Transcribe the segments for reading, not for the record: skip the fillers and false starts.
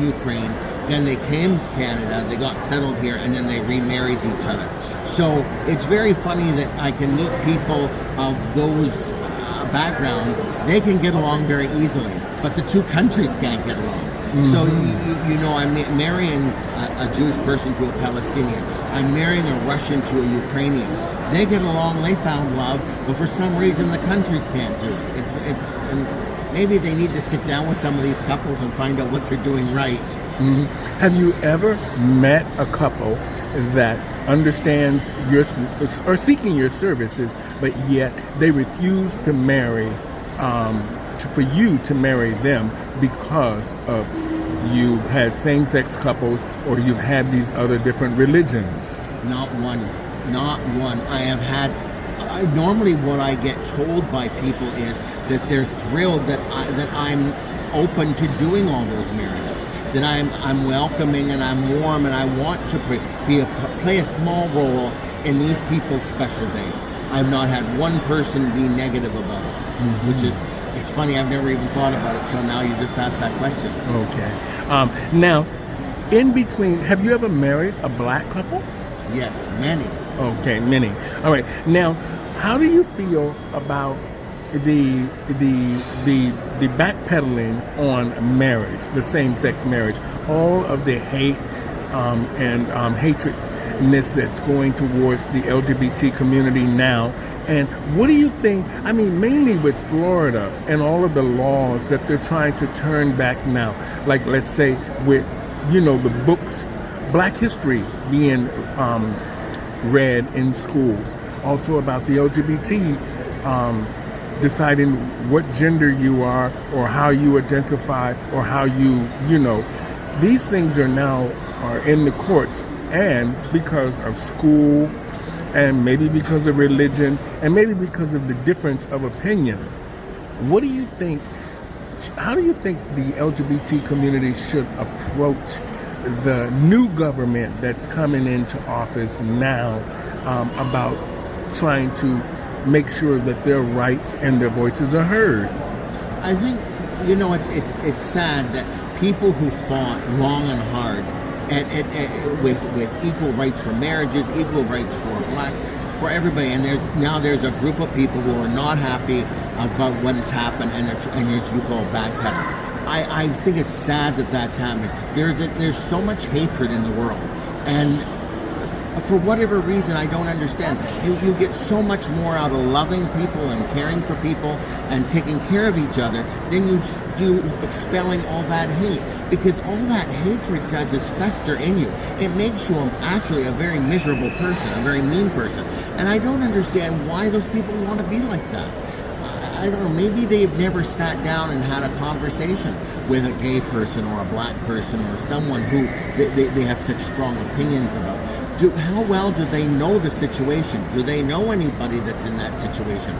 in Ukraine, then they came to Canada, they got settled here, and then they remarried each other. So it's very funny that I can meet people of those backgrounds. They can get along very easily, but the two countries can't get along. Mm-hmm. So, I'm marrying a Jewish person to a Palestinian. I'm marrying a Russian to a Ukrainian. They get along, they found love, but for some reason the countries can't do it. And maybe they need to sit down with some of these couples and find out what they're doing right. Mm-hmm. Have you ever met a couple that understands or seeking your services, but yet they refuse to marry, for you to marry them because of you've had same-sex couples or you've had these other different religions? Not one. Normally what I get told by people is that they're thrilled that I'm open to doing all those marriages, that I'm welcoming and I'm warm and I want to play a small role in these people's special day. I've not had one person be negative about it, mm-hmm. which is, it's funny, I've never even thought about it till now you just asked that question. Okay. Now, in between, have you ever married a black couple? Yes, many. Okay, many. All right. Now, how do you feel about the backpedaling on marriage, the same-sex marriage, all of the hate and hatredness that's going towards the LGBT community now? And what do you think, mainly with Florida and all of the laws that they're trying to turn back now, like let's say with, the books, Black history being read in schools, also about the LGBT deciding what gender you are or how you identify or how these things are in the courts, and because of school and maybe because of religion and maybe because of the difference of opinion. What do you think, how do you think the LGBT community should approach the new government that's coming into office now about trying to make sure that their rights and their voices are heard? I think, it's sad that people who fought long and hard with equal rights for marriages, equal rights for blacks, for everybody, and there's a group of people who are not happy about what has happened, and as you call backpedaling. I think it's sad that that's happening. There's so much hatred in the world, and for whatever reason, I don't understand. You get so much more out of loving people and caring for people and taking care of each other than you do expelling all that hate. Because all that hatred does is fester in you. It makes you actually a very miserable person, a very mean person. And I don't understand why those people want to be like that. I don't know, maybe they've never sat down and had a conversation with a gay person or a black person or someone who they have such strong opinions about. How well do they know the situation? Do they know anybody that's in that situation?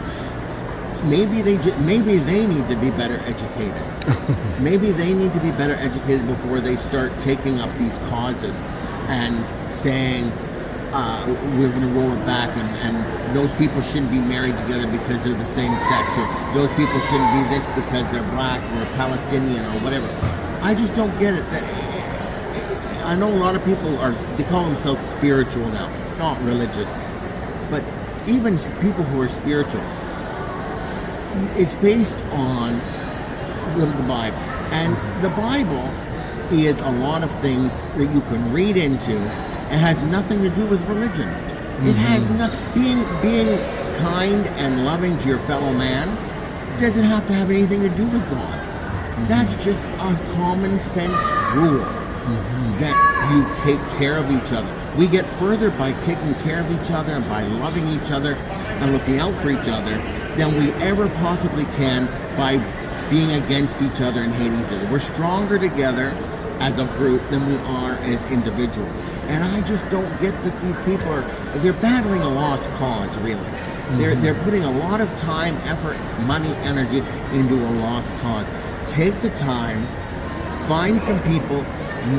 Maybe they need to be better educated. Maybe they need to be better educated before they start taking up these causes and saying, we're going to roll it back, and those people shouldn't be married together because they're the same sex, or those people shouldn't be this because they're black or Palestinian or whatever. I just don't get it. I know a lot of people they call themselves spiritual now, not religious, but even people who are spiritual, it's based on the Bible. And the Bible is a lot of things that you can read into. It has nothing to do with religion. Mm-hmm. It has being kind and loving to your fellow man doesn't have to have anything to do with God. Mm-hmm. That's just a common sense rule. Mm-hmm. That you take care of each other. We get further by taking care of each other and by loving each other and looking out for each other than we ever possibly can by being against each other and hating each other. We're stronger together as a group than we are as individuals. And I just don't get that these people they're battling a lost cause, really. Mm-hmm. They're putting a lot of time, effort, money, energy into a lost cause. Take the time, find some people,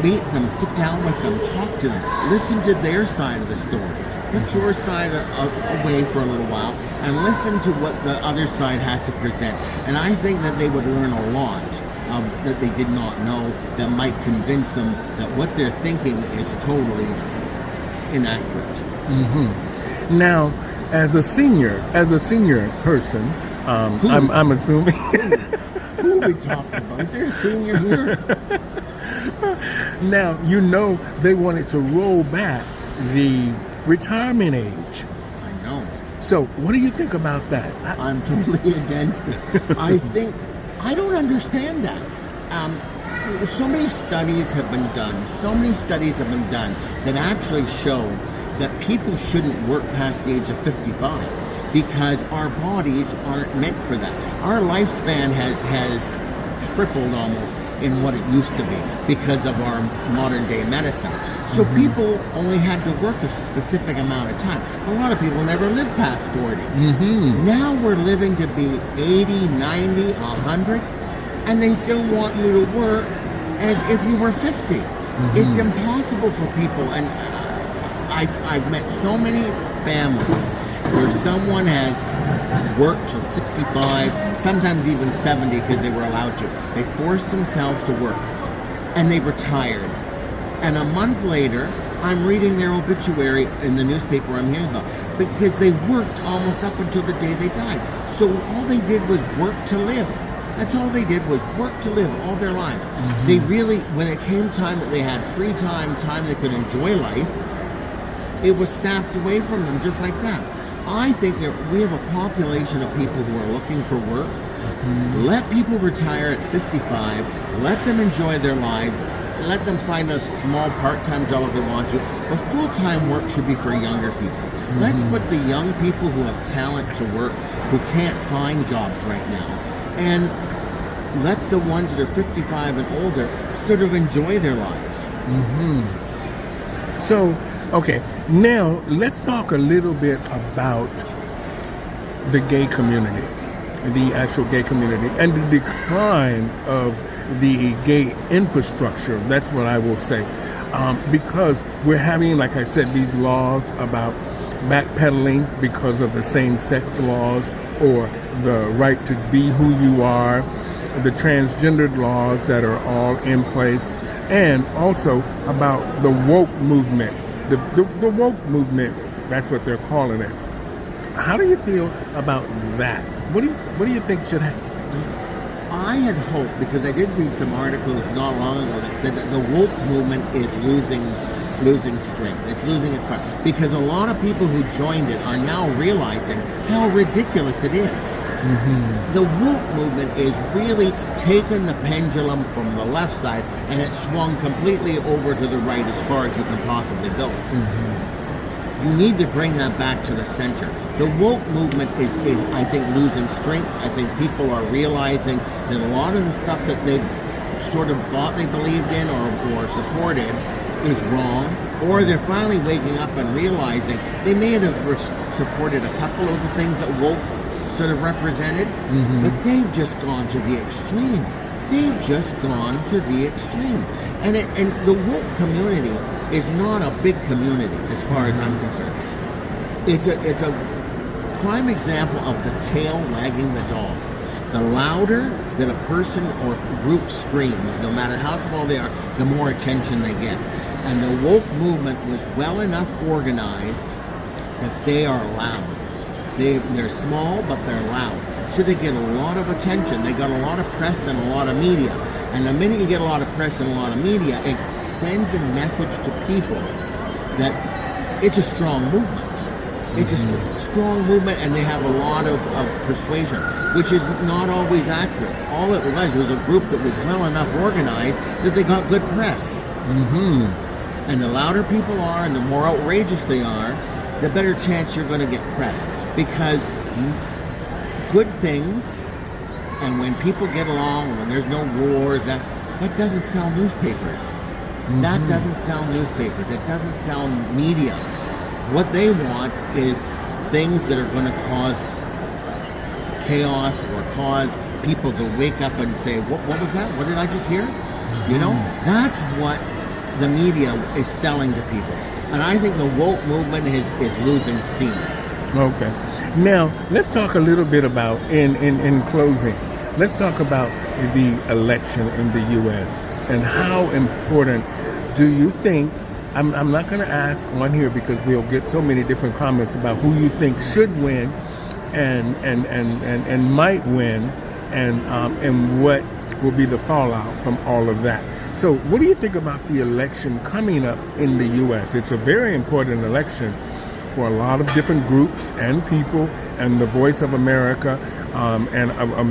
meet them, sit down with them, talk to them, listen to their side of the story. Put your side away for a little while and listen to what the other side has to present. And I think that they would learn a lot that they did not know that might convince them that what they're thinking is totally inaccurate. Now, as a senior person, I'm assuming. Who are we talking about? Is there a senior here? Now, they wanted to roll back the retirement age. I know. So, what do you think about that? I'm totally against it. I don't understand that. So many studies have been done. That actually show that people shouldn't work past the age of 55 because our bodies aren't meant for that. Our lifespan has tripled almost in what it used to be because of our modern day medicine. So people only had to work a specific amount of time. A lot of people never lived past 40. Now we're living to be 80, 90, 100, and they still want you to work as if you were 50. It's impossible for people, and I've met so many families where someone has worked till 65, sometimes even 70 because they were allowed to. They forced themselves to work, and they retired. And a month later, I'm reading their obituary in the newspaper I'm hearing about because they worked almost up until the day they died. So all they did was work to live. That's all they did was work to live all their lives. They really, when it came time that they had free time they could enjoy life, it was snapped away from them just like that. I think that we have a population of people who are looking for work. Let people retire at 55. Let them enjoy their lives. Let them find a small part-time job if they want to. But full-time work should be for younger people. Let's put the young people who have talent to work, who can't find jobs right now, and let the ones that are 55 and older sort of enjoy their lives. So, okay, now let's talk a little bit about the gay community, the actual gay community, and the decline of the gay infrastructure. That's what I will say. Because we're having, like I said, these laws about backpedaling because of the same-sex laws or the right to be who you are, the transgendered laws that are all in place, and also about the woke movement. The woke movement, that's what they're calling it. How do you feel about that? What do you think should happen? I had hoped, because I did read some articles not long ago that said that the woke movement is losing strength. It's losing its power. Because a lot of people who joined it are now realizing how ridiculous it is. The woke movement is really taking the pendulum from the left side and it swung completely over to the right as far as you can possibly go. You need to bring that back to the center. The woke movement is I think, losing strength. I think people are realizing that a lot of the stuff that they sort of thought they believed in or supported is wrong, or they're finally waking up and realizing they may have supported a couple of the things that woke sort of represented, but they've just gone to the extreme. And the woke community is not a big community as far as I'm concerned. It's a prime example of the tail wagging the dog. The louder that a person or group screams, no matter how small they are, the more attention they get. And the woke movement was well enough organized that they are loud. They're small, but they're loud. So they get a lot of attention. They got a lot of press and a lot of media. And the minute you get a lot of press and a lot of media, it sends a message to people that it's a strong movement. It's a strong movement, and they have a lot of persuasion, which is not always accurate. All it was a group that was well enough organized that they got good press. And the louder people are and the more outrageous they are, the better chance you're going to get press. Because good things, and when people get along, when there's no wars, that doesn't sell newspapers. That doesn't sell newspapers. It doesn't sell media. What they want is things that are going to cause chaos or cause people to wake up and say, what was that? What did I just hear? You know, that's what the media is selling to people. And I think the woke movement is losing steam. Okay. Now, let's talk a little bit about, in closing, let's talk about the election in the U.S. and how important do you think? I'm not going to ask on here because we'll get so many different comments about who you think should win and might win, and what will be the fallout from all of that. So what do you think about the election coming up in the U.S.? It's a very important election for a lot of different groups and people, and the Voice of America and